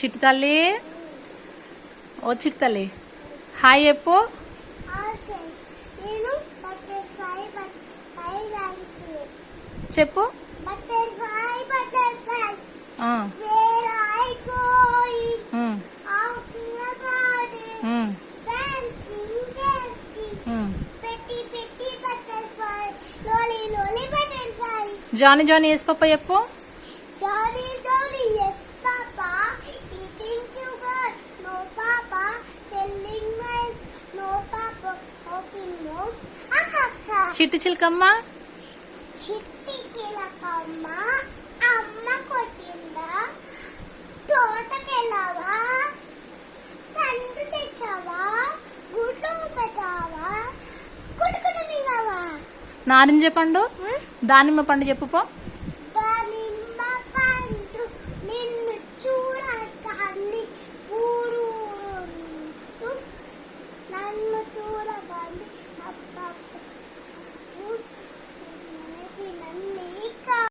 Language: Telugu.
చిట్టి తల్లి, ఓ చిట్టి తల్లి హాయ్ చెప్పు. చెప్పు. జానీ జానీ ఎస్ పాప చెప్పు. చిట్టి చిలకమ్మ, చిట్టి చిలకమ్మ అమ్మ కొట్టిందా, తోటకెళ్ళావా, పండు తెచ్చావా, గుడ్లు పెట్టావా, గుట్టుకుని మింగావా. నారింజ పండు, దానిమ్మ పండు చెప్పు పో. దానిమ్మ పండు నిన్ను చూడగాని ఊరు నన్ను చూడగాని